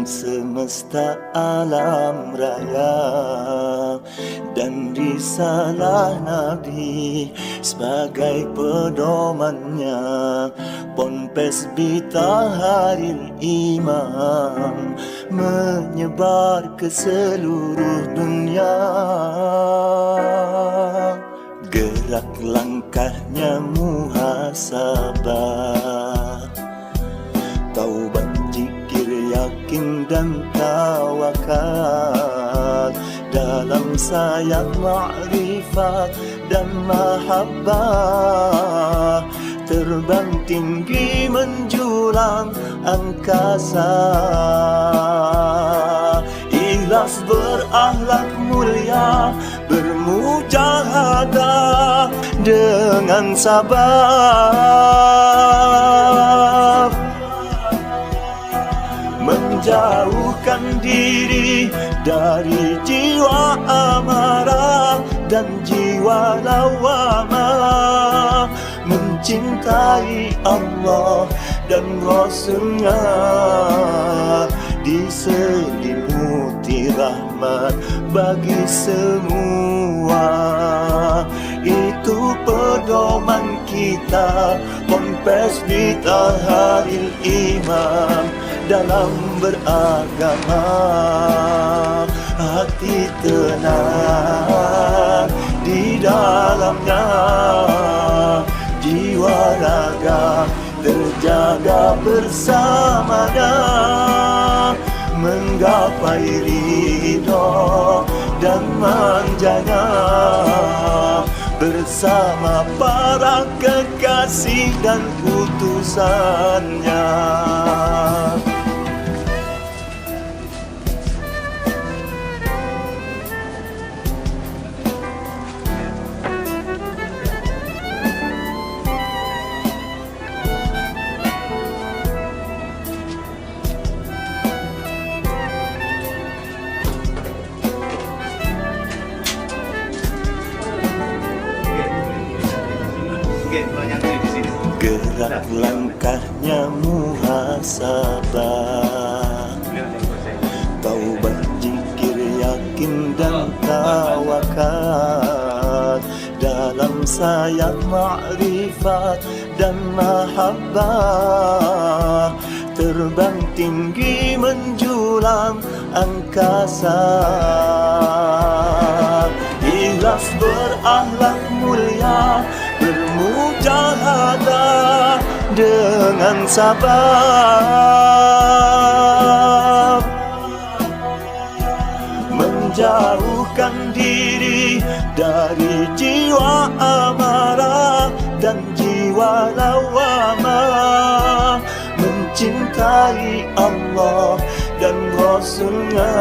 Tuhan semesta alam raya, dan risalah Nabi sebagai pedomannya. Ponpes Bitaharil Imam menyebar ke seluruh dunia. Gerak langkahnya muhasabah, taubat, zikir, yakin dan tawakal. Dalam sayap ma'rifat dan mahabbah, terbang tinggi menjulang angkasa. Ikhlas berakhlak mulia, bermujahadah dengan sabar, menjauhkan diri dari jiwa amarah dan jiwa lawamah, mencintai Allah dan Rasulnya, diselimuti rahmat bagi semua. Itu pedoman kita, Ponpes Bitaharil Imam dalam beragama. Hati tenang di dalamnya, jiwa raga terjaga bersamanya, menggapai ridho dan manjanya bersama para kekasih dan utusannya. Gerak langkahnya muhasabah, taubat, zikir, yakin dan tawakal. Dalam sayap ma'rifat dan mahabbah, terbang tinggi menjulang angkasa. Ikhlas berakhlak mulia, bermujahadah dengan sabar, menjauhkan diri dari jiwa amarah dan jiwa lawamah, mencintai Allah dan Rasulnya,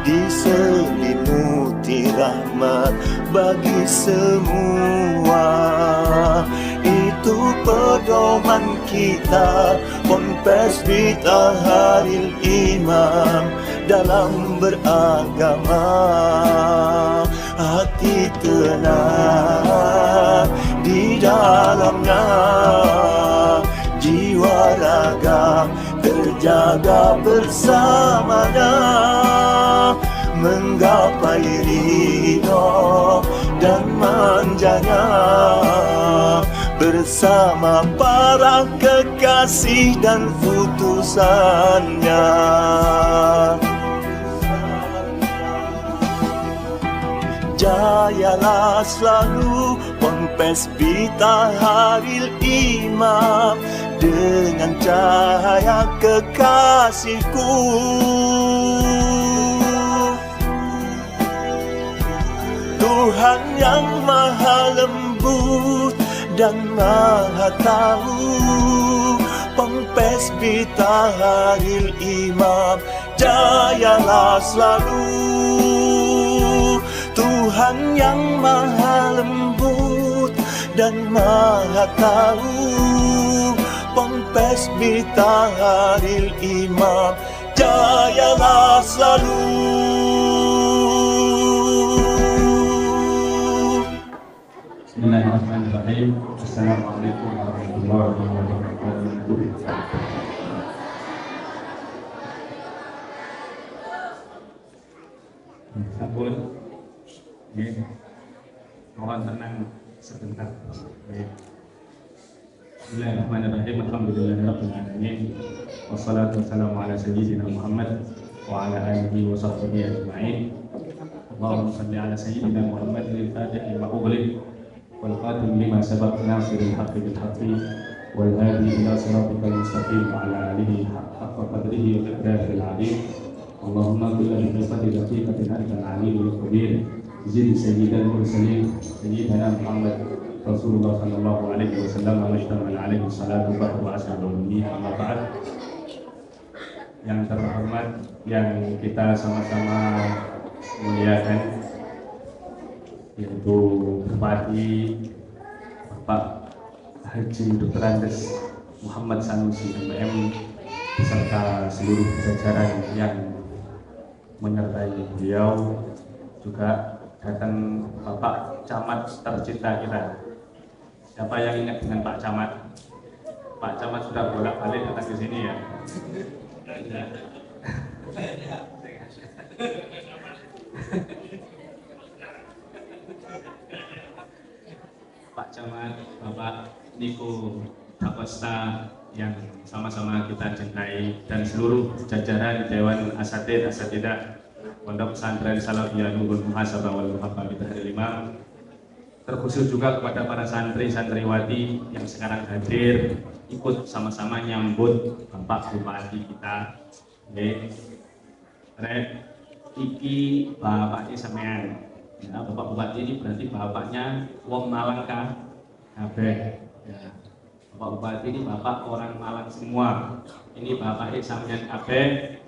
diselimuti rahmat bagi semua. Itu pedoman kita, Ponpes Bitaharil Imam dalam beragama. Hati tenang di dalamnya, jiwa raga terjaga bersamanya, menggapai ridho dan manjanya bersama para kekasih dan utusannya. Jayalah selalu Ponpes Bitaharil Imam dengan cahaya kekasihku. Tuhan yang maha lembut dan maha tahu, Ponpes Bitaharil Imam jayalah selalu. Tuhan yang maha lembut dan maha tahu, Ponpes Bitaharil Imam jayalah selalu. Bismillahirrahmanirrahim. Assalamualaikum warahmatullahi wabarakatuh. Bismillahirrahmanirrahim. Alhamdulillahirabbil alamin. Wassalatu wassalamu ala sayyidina Muhammad wa ala alihi wa sahbihi ajma'in. Allahumma shalli ala sayyidina Muhammad al-fatih lima ughliq wal khatim lima sabaq nasiril haqqi bil haqqi wal hadi ila siratikal mustaqim wa ala alihi haqqa qadrihi wa miqdarihil azim. Allahumma qul bi fadli daqiqatin antal alimul khabir. Zid sayyidal mursalin sayyidina Muhammad Rasulullah sallallahu alaihi wasallam wa alaihi salatu wa assalamu amma ba'd. Yang terhormat, yang kita sama-sama muliakan, yaitu Bupati Bapak Haji Dr. Andes Muhammad Sanusi MM beserta seluruh jajaran yang menyertai beliau, juga datang Bapak Camat tercinta kita. Siapa yang ingat dengan Pak Camat? Pak Camat sudah bolak-balik datang ke sini ya. Pak Camat, Bapak Niko Dakosta yang sama-sama kita cintai, dan seluruh jajaran Dewan Asatidah Pondok Pesantren Salafiyah Nurul Muhasabah wal Muhabbah Bidahil Imam. Terkhusus juga kepada para santri-santriwati yang sekarang hadir ikut sama-sama nyambut Bapak Bupati kita. Oke. Iki Bapak sampean. Ya, Bapak Bupati ini berarti bapaknya wong Malang kabeh. Ya. Bapak Bupati ini bapak orang Malang semua. Ini Bapak sampean kabeh.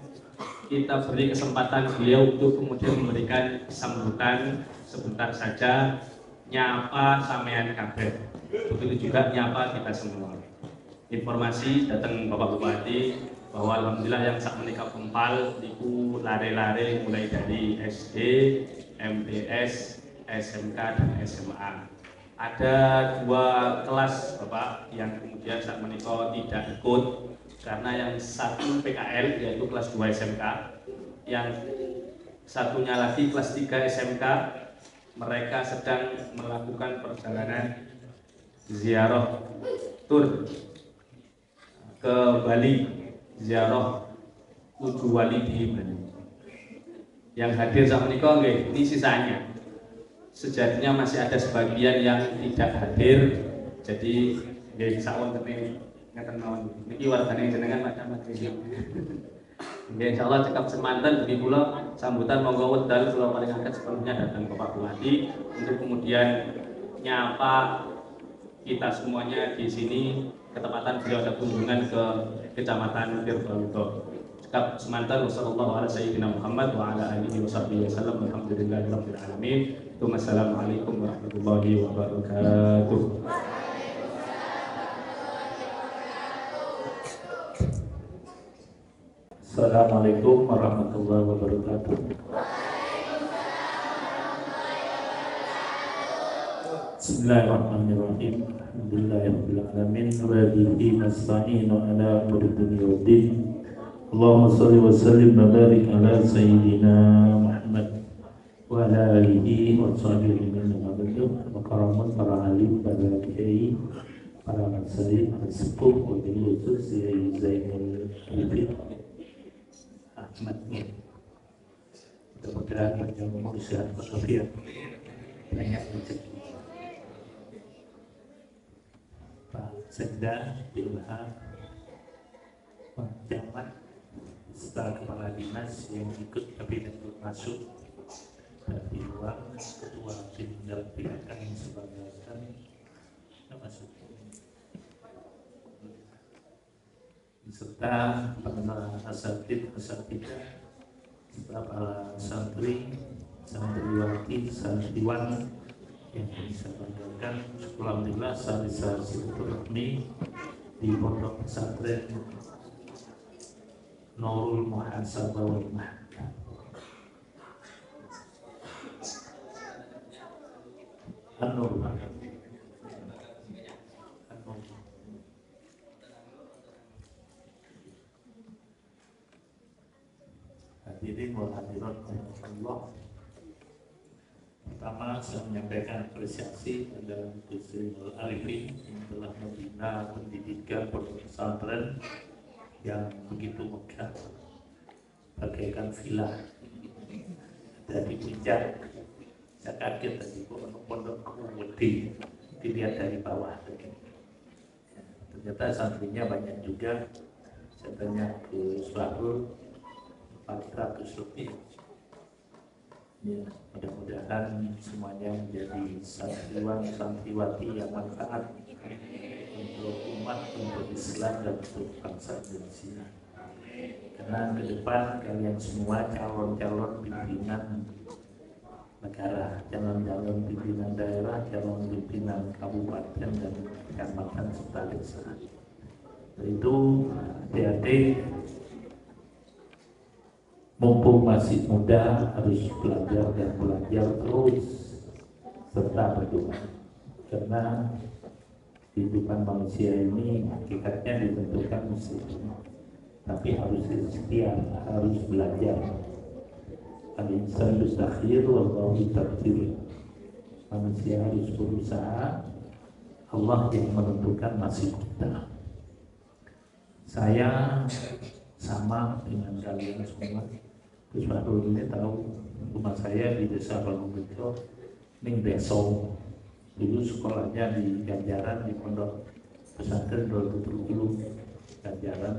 Kita beri kesempatan beliau untuk kemudian memberikan sambutan sebentar saja, nyapa sampean kabeh. Begitu juga nyapa kita semua. Informasi datang Bapak Bupati bahwa alhamdulillah yang sak menika kempal niku lare-lare mulai dari SD, MTS, SMK dan SMA. Ada 2 kelas Bapak yang kemudian sak menika tidak ikut karena yang satu PKL yaitu kelas 2 SMK, yang satunya lagi kelas 3 SMK. Mereka sedang melakukan perjalanan ziarah tur ke Bali, ziarah Tujuh Wali di Bali. Yang hadir saat menikah, ini sisanya. Sejatinya masih ada sebagian yang tidak hadir. Jadi, sawon tapi ngeten mawon. Niki wargane jenengan Pak Camat. Insyaallah cekap semanten bagi kula sambutan monggo wedal kula paringaken sepenuhnya datang Bapak Bupati untuk kemudian nyapa kita semuanya di sini. Ketepatan beliau ada kunjungan ke Kecamatan Tirtawuto. Cekap semanten wassallallahu ala sayyidina Muhammad wa ala alihi wasallam. Alhamdulillahirabbil alamin. Wassalamualaikum warahmatullahi wabarakatuh. Assalamualaikum warahmatullahi wabarakatuh. Bismillahirrahmanirrahim. Alhamdulillahirabbil alamin wa bihi nasta'inu ala umuri dunya waddin. Allahumma shalli wa sallim wa barik ala sayyidina Muhammad wa ala alihi wa sahbihi wa sallam. Makaramun para alim, para kiai, para masyayikh, para sepuh, wa bil khusus Kiai Zainul Abidin Ahmad. Mudah-mudahan panjang umur sehat walafiat, banyak rezeki. Pak Sekda, Ilham, Pak Camat, serta kepala dinas yang ikut tapi belum masuk dari luar, ketua tim dan pihak yang sebagai masuk, serta para asatidz, serta para santri, santriwati, santriwan yang bisa banggakan. Alhamdulillah saya bisa silaturahmi di Pondok Pesantren Nurul Muhasabah wal Muhabbah. An-Nur. Hadirin wal hadirat Allah. pertama saya menyampaikan apresiasi kepada Gus Arifin yang telah membina pendidikan pondok pesantren yang begitu megah, bagaikan villa dari puncak. Saya kaget tadi pondok gede dilihat dari bawah. Ternyata santrinya banyak juga. Saya tanya ke Swahrul 400 lebih. Ya, mudah-mudahan semuanya menjadi santriwan santriwati yang manfaat untuk umat, untuk Islam dan untuk bangsa Indonesia. Karena ke depan kalian semua calon-calon pimpinan negara, calon-calon pimpinan daerah, calon pimpinan kabupaten dan kecamatan serta desa. Itu hati-hati, mumpung masih muda harus belajar dan belajar terus serta berdoa. Karena kehidupan manusia ini hakikatnya ditentukan muslim, tapi harus ikhtiar, harus belajar. Al-insan yustakhir wallahu takdir. Manusia harus berusaha, Allah yang menentukan nasib kita. Saya sama dengan kalian semua. Gus Bahrul ini tahu rumah saya di desa Bangunrejo, Ning Deso. Dulu sekolahnya di Ganjaran, di pondok pesantren 20 Ganjaran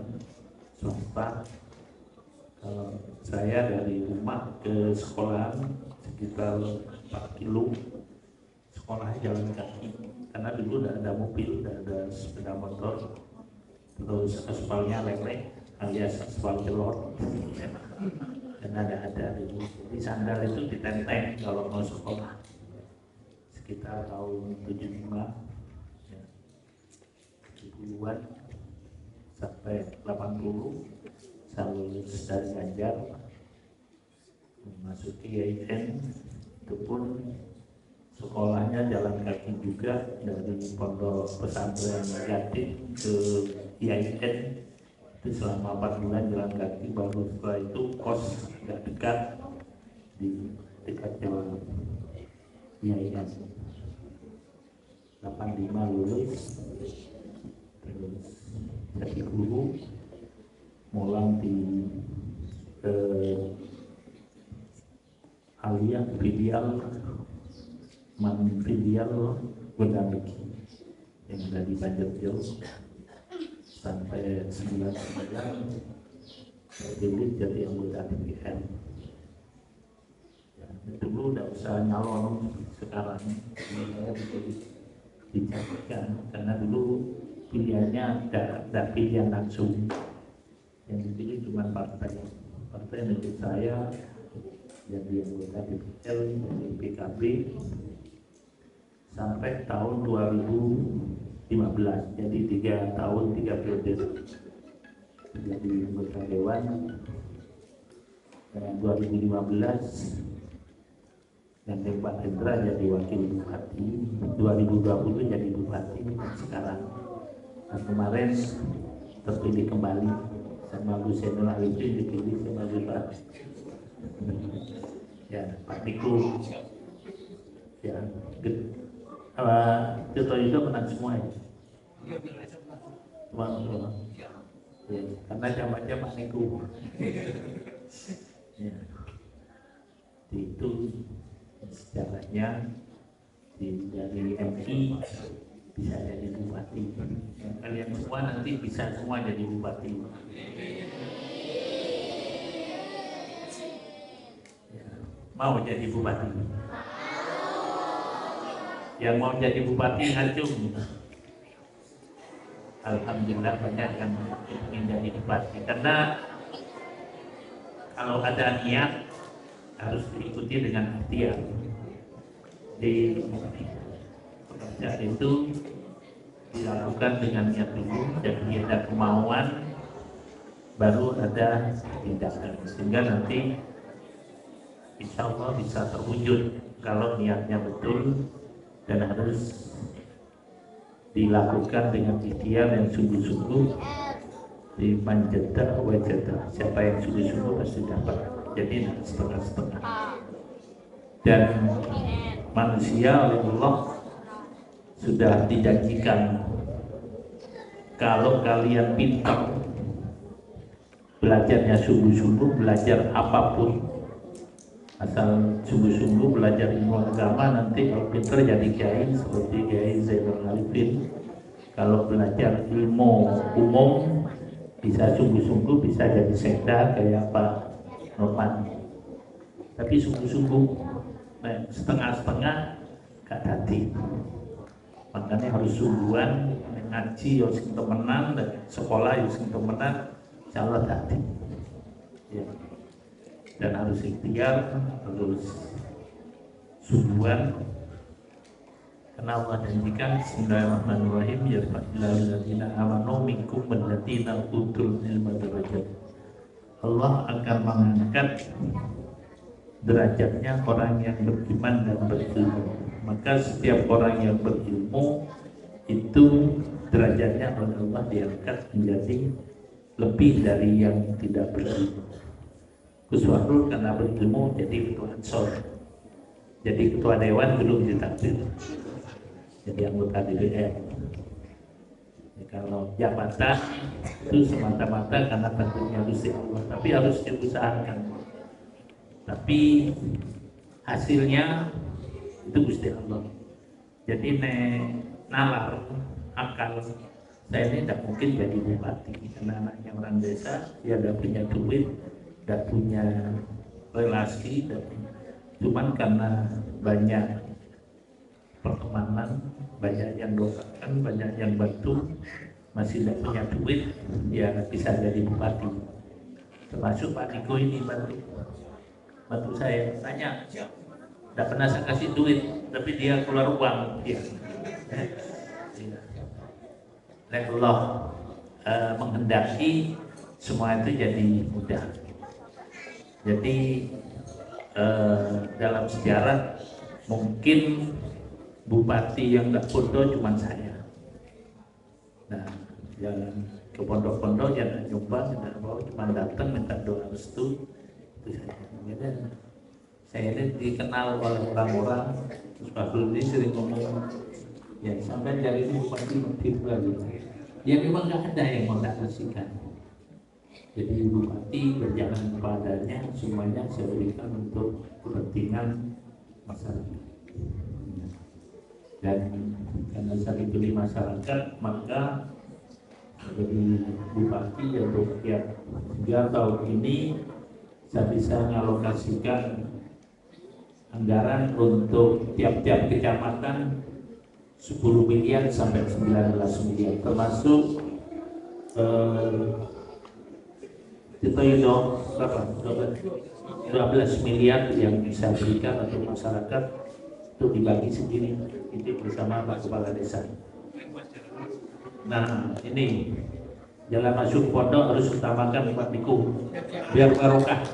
swasta. Kalau saya dari rumah ke sekolah sekitar 4 kilo, sekolahnya jalan kaki karena dulu tidak ada mobil, tidak ada sepeda motor, terus aspalnya leleh alias aspal celor dan ada dulu. Jadi sandal itu ditenteng kalau mau sekolah sekitar tahun 75 ya, 70-an sampai 80. Saya lulus dari Ganjar memasuki IAIN, itu pun sekolahnya jalan kaki juga dari pondok pesantren Jatim ke IAIN. Itu selama 4 bulan jalan kaki, baru setelah itu kos agak dekat di dekat jalan IAIN. 85 lulus, terus jadi guru, mulang di Alia Filial Filial Gondamiki yang ada di Banjarjo sampai 99 terpilih jadi anggota DPR. Ya, dulu udah usah nyalon sekarang, saya dicarikan karena dulu pilihannya ada pilihan langsung. Yang dipilih cuma partai menurut saya jadi anggota DPR dari PKB sampai tahun 2015, jadi 3 tahun 3 periode jadi anggota dewan. Dan 2015 dan Pak Hendra jadi wakil bupati, 2020 jadi bupati sekarang. Nah, kemarin terpilih kembali sama Gus Zainul Arifin, dipilih sama Gus ya Pak Niku ya Tito juga menang semua ya semua ya, karena zamannya Pak Niku ya. Itu sejarahnya dari MI bisa jadi bupati. Kalian semua nanti bisa semua jadi bupati. Ya, mau jadi bupati? Yang mau jadi bupati acung. Alhamdulillah banyak yang ingin jadi bupati. Karena kalau ada niat harus diikuti dengan ikhtiar. Di pekerjaan itu dilakukan dengan niat dulu, jadi ada kemauan, baru ada tindakan, sehingga nanti insya Allah bisa terwujud kalau niatnya betul dan harus dilakukan dengan ikhtiar yang sungguh-sungguh. Di manjata wajata, siapa yang sungguh-sungguh pasti dapat, jadi setengah-setengah. Dan manusia oleh Allah sudah dijanjikan, kalau kalian pintar, belajarnya sungguh-sungguh, belajar apapun, asal sungguh-sungguh belajar ilmu agama, nanti kalau pintar jadi kiai seperti Kiai Zainal Arifin. Kalau belajar ilmu umum bisa sungguh-sungguh, bisa jadi sekda kayak Pak Noman. Tapi sungguh-sungguh, setengah-setengah gak tadi. Makanya harus sungguhan, ngaji harus temenan, dan sekolah harus temenan, insya Allah tadi. Ya. Dan harus ikhtiar, harus sungguhan. Karena Allah janjikan Bismillahirrahmanirrahim, ya fa'ilalladzina amanu minkum walladzina utul ilma darajat. Allah akan mengangkat derajatnya orang yang beriman dan berilmu. Maka setiap orang yang berilmu itu derajatnya oleh Allah diangkat menjadi lebih dari yang tidak berilmu. Gus Wahrul karena berilmu jadi ketua Ansor, jadi ketua dewan belum ditakdir, jadi anggota DPR. Ya, kalau jabatan itu semata-mata karena takdirnya Gusti Allah, tapi harus diusahakan. Tapi hasilnya itu Gusti Allah. Jadi nalar akal saya ini tidak mungkin jadi bupati karena anaknya orang desa, dia tidak punya duit, tidak punya relasi, cuman karena banyak pertemanan, banyak yang doakan, banyak yang bantu, masih tidak punya duit, ya bisa jadi bupati. Termasuk Pak Niko ini bantu saya, tanya, tidak pernah saya kasih duit, tapi dia keluar uang, ya. Allah menghendaki semua itu jadi mudah. Jadi dalam sejarah mungkin bupati yang tidak bodoh cuma saya. Nah, jalan ke pondok-pondok jangan nyumbang, jangan bawa, cuma datang minta doa restu. Itu saja. Saya ini dikenal oleh orang-orang, terus Pak Budi sering ngomong, ya sampai dari ini bupati motif lagi. Ya memang nggak ada yang mau kasihkan. Jadi bupati berjalan kepadanya, semuanya saya berikan untuk kepentingan masyarakat. Dan karena saya dibeli masyarakat, maka jadi bupati ya untuk tiap 3 tahun ini saya bisa mengalokasikan anggaran untuk tiap-tiap kecamatan 10 miliar sampai 19 miliar, termasuk itu berapa? 12 miliar yang bisa berikan untuk masyarakat itu dibagi sendiri, itu bersama Pak Kepala Desa. Nah ini jalan masuk pondok harus utamakan Pak Niku biar barokah.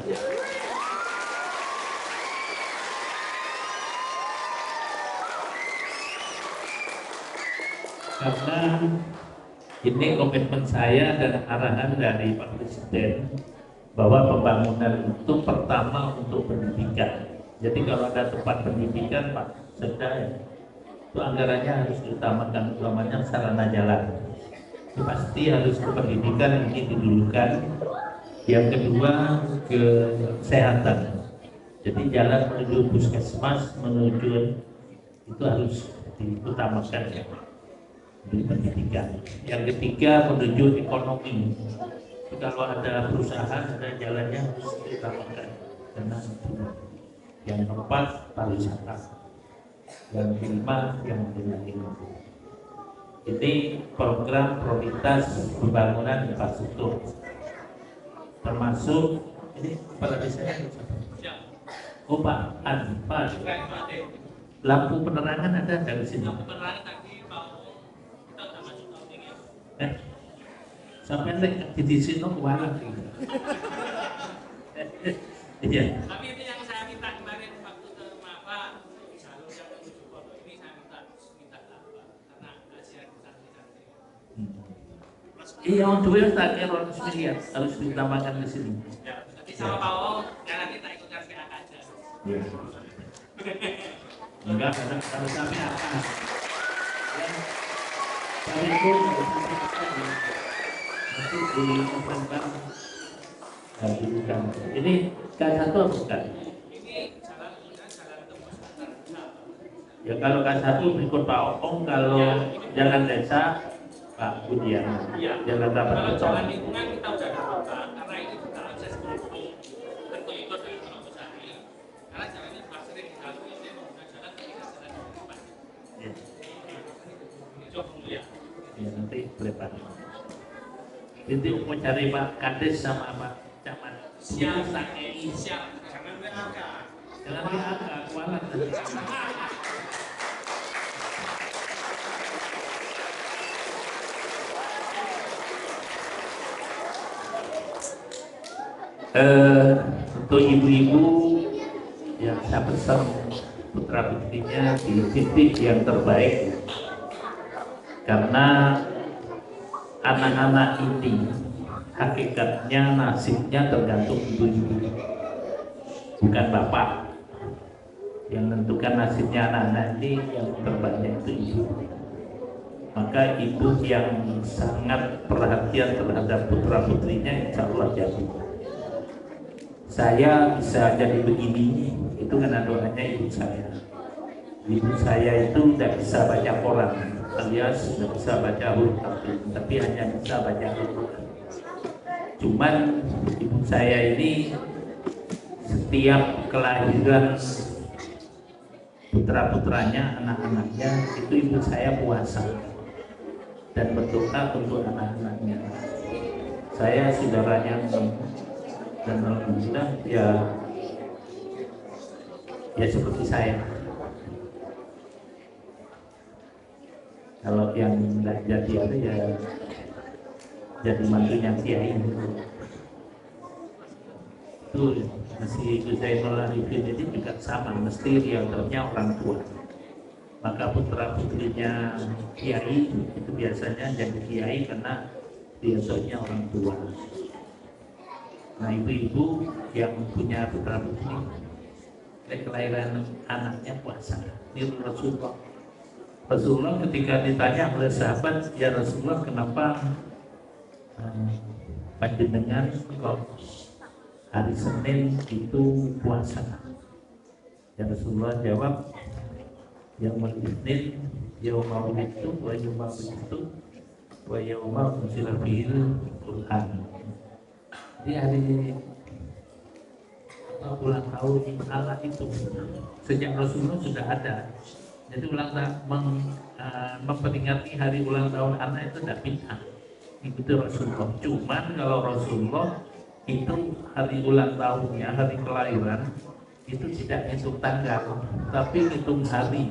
Karena ini komitmen saya dan arahan dari Pak Presiden bahwa pembangunan itu pertama untuk pendidikan. Jadi kalau ada tempat pendidikan Pak Sekda itu anggarannya harus diutamakan, utamanya sarana jalan. Itu pasti harus ke pendidikan ini didulukan. Yang kedua ke kesehatan. Jadi jalan menuju puskesmas, menuju itu harus diutamakan ya. Di pendidikan. Yang ketiga menuju ekonomi. Kalau ada perusahaan, ada jalannya harus diutamakan. Karena yang keempat pariwisata. Yang kelima yang pendidikan. Ini program prioritas pembangunan infrastruktur. Termasuk ini kepala desanya. Oh Pak lampu penerangan ada dari sini. Sampai di sini kemana? Iya. Tapi itu yang saya minta kemarin waktu ke Mapa, jalur yang menuju pondok ini saya minta karena kasihan santri-santri. Iya, untuk itu tak kira harus diutamakan di sini. Ya, tapi sama Pak Om, karena kita ikut RPA aja. Ya. Enggak, kalau sampai apa? Ya, kalau itu nanti diumumkan. Bukan. Ini K1 atau bukan? Ya kalau K1 berikut Pak Opong, kalau jalan desa Pak Budian. Jalan dapat betul. Jalan lingkungan kita udah dapat karena ini bukan akses tentu itu dari Pulau Besari. Karena jalan ini sudah sering dilalui, dia menggunakan jalan tidak jalan di depan. Ya. Coba dulu ya. Ya nanti lepas. Itu mau cari Pak Kades sama Pak Camat. Siap, siap. Jangan WA-K. Jangan WA-K, kualat nanti. Untuk ibu-ibu yang saya pesan putra putrinya di titik yang terbaik, karena anak-anak ini hakikatnya nasibnya tergantung ibu-ibu, bukan bapak. Yang menentukan nasibnya anak-anak ini yang terbanyak itu ibu. Maka ibu yang sangat perhatian terhadap putra putrinya, insya Allah jadi. Saya bisa jadi begini itu karena doanya ibu saya. Ibu saya itu tidak bisa baca Quran, alias tidak bisa baca huruf tapi hanya bisa baca huruf. Cuman ibu saya ini setiap kelahiran putra-putranya, anak-anaknya, itu ibu saya puasa dan berdoa untuk anak-anaknya. Saya saudaranya dan alhamdulillah ya seperti saya. Kalau yang nggak jadi ada ya jadi mantunya kiai. Itu masih ibu Zainul Arifin ini juga sama, mesti riadonya orang tua. Maka putra putrinya kiai itu biasanya jadi kiai karena riadonya orang tua. Nah ibu-ibu yang punya putra putri kelahiran anaknya puasa. Ini Rasulullah ketika ditanya oleh sahabat, ya Rasulullah kenapa panjenengan kok hari Senin itu puasa? Ya Rasulullah jawab, yaumul Itsnin yaumul itu wa yaumul itu wa yaumul unzila fihil Qur'an. Di hari ulang tahun Allah itu sejak Rasulullah sudah ada. Jadi ulang tahun memperingati hari ulang tahun anak itu tidak bid'ah. Itu Rasulullah. Cuman kalau Rasulullah itu hari ulang tahunnya, hari kelahiran itu tidak hitung tanggal, tapi hitung hari.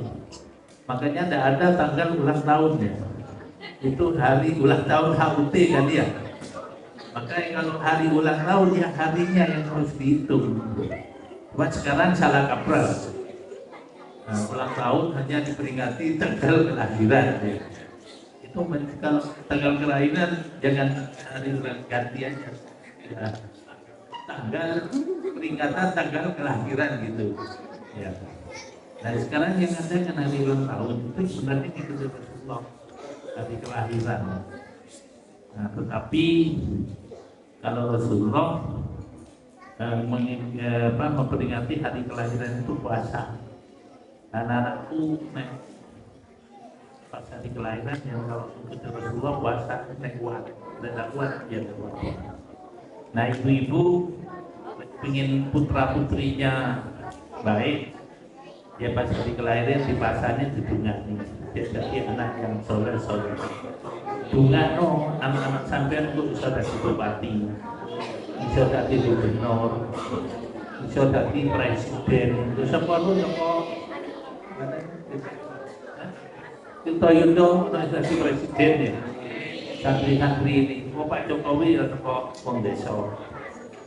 Makanya tidak ada tanggal ulang tahunnya. Itu hari ulang tahun HUT kan ya. Makanya kalau hari ulang tahun ya harinya yang harus dihitung. Buat sekarang salah kaprah. Nah, ulang tahun hanya diperingati tanggal kelahiran. Ya. Itu kalau tanggal kelahiran jangan hari ulang ganti aja. Ya. Tanggal peringatan tanggal kelahiran gitu. Ya. Nah sekarang yang ada kan hari ulang tahun itu sebenarnya itu Rasulullah hari kelahiran. Nah, tetapi kalau Rasulullah memperingati hari kelahiran itu puasa. Anak-anakku pas hari kelahiran yang kalau ikut Rasulullah puasa kuat, tidak kuat ya kuat. Nah ibu-ibu ingin putra putrinya baik, ya pas hari kelahiran di pasarnya dibungani. Jadi anak yang soleh. Bungano anak-anak sampean kok bisa dadi bupati, bisa dadi gubernur, bisa dadi presiden. Terus apa lu kok kita Yudo dadi presiden ya. Santri-santri ini, Pak Jokowi ya teko wong desa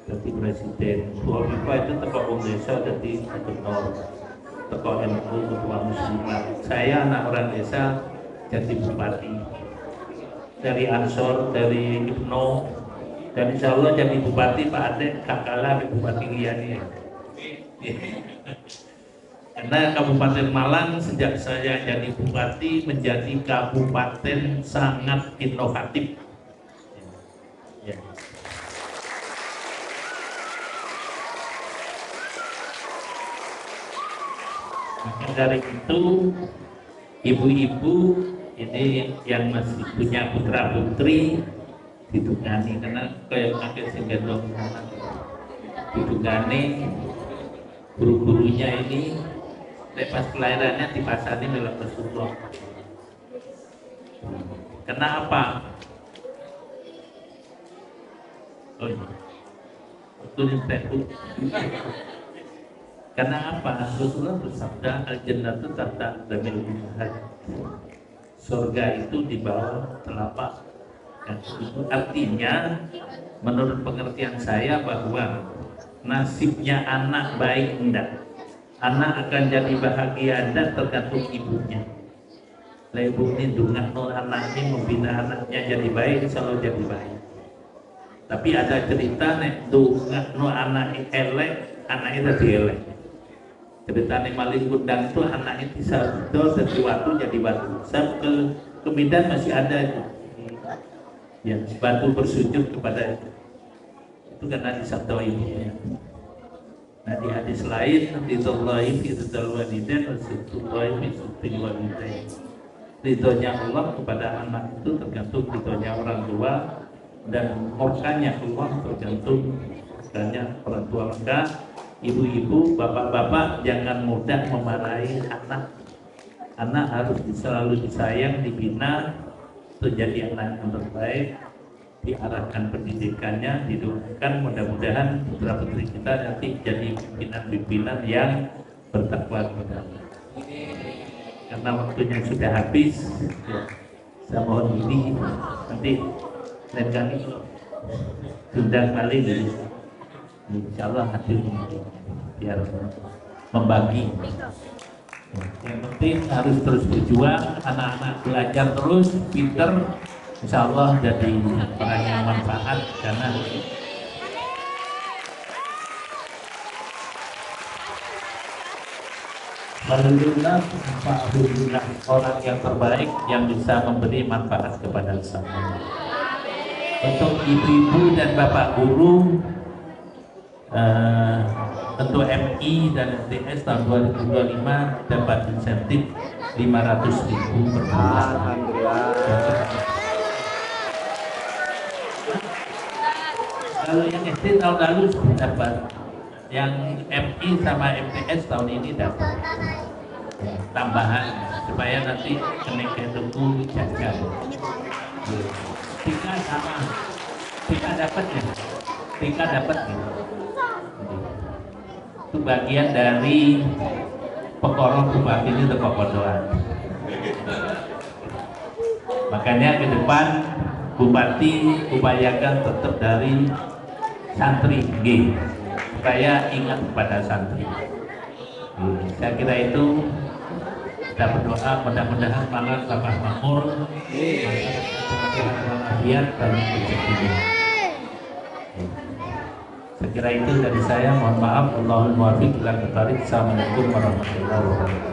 jadi presiden, Bu Hovifa itu teko wong desa jadi gubernur, teko MU ketua muslimat. Saya anak orang desa jadi bupati. Dari Ansor, dari Ibnu, dan insya Allah jadi bupati Pak Adek, Kakala, Bupati Liani. Karena Kabupaten Malang sejak saya jadi bupati menjadi kabupaten sangat inovatif. Ya. Maka dari itu ibu-ibu ini yang masih punya putra putri ditungani, karena kayak kakek sing gendong anak ditungani guru-gurunya ini lepas kelahirannya dipasani dalam Rasulullah. Kenapa? Oh iya, itu karena apa? Rasulullah bersabda, al-jannatu tahta aqdamil ummahat. Surga itu di bawah telapak. Itu artinya, menurut pengertian saya bahwa nasibnya anak baik enggak, anak akan jadi bahagia enggak tergantung ibunya. Lah ibu ini dungakno anaknya, membina anaknya jadi baik, selalu jadi baik. Tapi ada cerita nek dungakno anak elek, anaknya jadi elek. Ceritanya maling kundang itu anaknya disabdo dan waktu jadi batu. Ke Medan masih ada itu. Ya, batu bersujud kepada itu karena disabdo ibunya. Nah di hadis lain, ridhollahi fi ridhal walidain wa sittullahi fi sittil walidain. Ridhonya Allah kepada anak itu tergantung ridhonya orang tua, dan murkanya Allah tergantung murkanya orang tua. Maka ibu-ibu, bapak-bapak jangan mudah memarahi anak. Anak harus selalu disayang, dibina untuk jadi anak yang terbaik, diarahkan pendidikannya, didoakan mudah-mudahan putra putri kita nanti jadi pimpinan-pimpinan yang bertakwa kepada Allah. Karena waktunya sudah habis, ya, saya mohon diri nanti lain kali sudah kali ini insya Allah hadir biar membagi. Yang penting harus terus berjuang, anak-anak belajar terus, pinter, insya Allah jadi orang yang manfaat. Karena alhamdulillah orang yang terbaik yang bisa memberi manfaat kepada sesama. Untuk ibu-ibu dan bapak guru, tentu MI dan MTS tahun 2025 dapat insentif 500.000 per bulan. Kalau yang SD tahun lalu dapat, yang MI sama MTS tahun ini dapat tambahan supaya nanti kenaikan tentu jajan. Tika sama, Tika dapat ya, Tika dapat ya. Itu bagian dari pekorong bupati ini untuk Papondoan. Makanya ke depan bupati upayakan tetap dari santri G, supaya ingat kepada santri. Saya kira itu, kita berdoa mudah-mudahan Malang tambah makmur, walafiat dalam rezekinya. Saya kira itu dari saya. Mohon maaf. Allahul muwaffiq ila aqwamit. Assalamualaikum warahmatullahi wabarakatuh.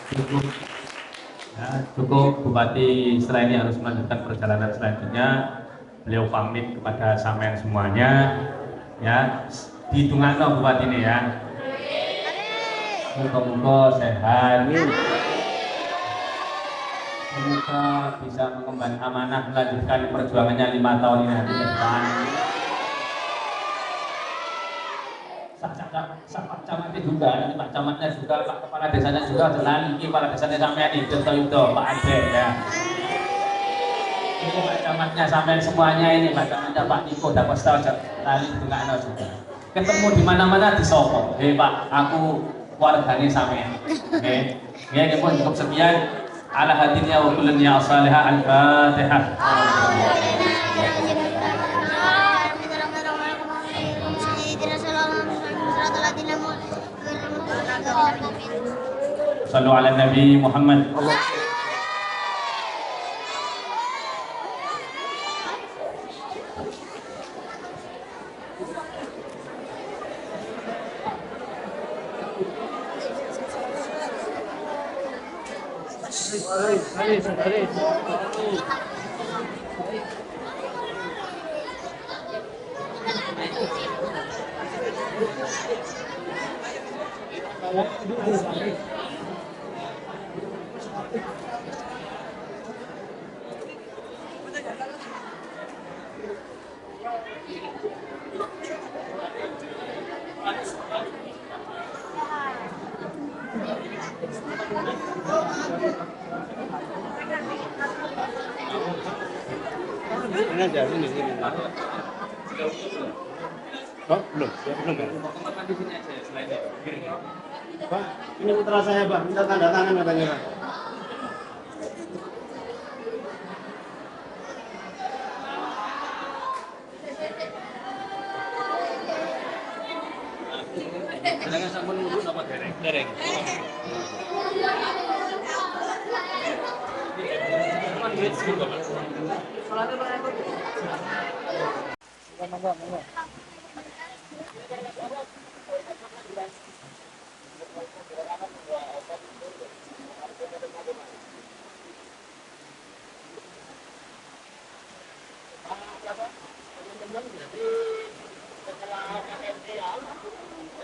Cukup. Ya, cukup. Bupati setelah ini harus melanjutkan perjalanan selanjutnya. Beliau pamit kepada sampean semuanya. Ya, ditungakno Bupati ini ya. Muka-muka sehat. Semoga bisa mengemban amanah, melanjutkan perjuangannya 5 tahun ini nanti ke depan. Pak Camatnya juga, nanti Pak Camatnya juga, Pak Kepala Desanya juga, jalan ini Kepala Desanya sampean itu, Pak Ade ya. Ini Pak Camatnya sampean semuanya ini, Pak Camatnya Pak Niko, dapat setahu lali juga juga. Ketemu di mana-mana di Soko. Pak, aku warganya sampean. Ya, pun cukup sekian. Ala hadinya wa kullun ya salihah al-fatihah. Sallu ala Nabi Muhammad. Ini aja, ini. Oh, belum ya? Pak, ini putra saya, Pak. Minta tanda tangan katanya, Pak. Jangan sampai nunggu apa dereng. Dereng.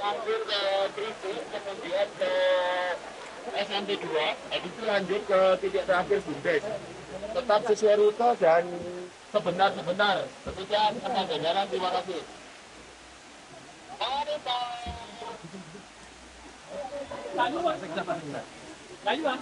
Lanjut ke Tribun, kemudian ke SMT 2, itu lanjut ke titik terakhir Bundes. Tetap sesuai rute dan sebenar-benar. Demikian teman jajaran, terima kasih. Mari Pak. Lalu, Pak.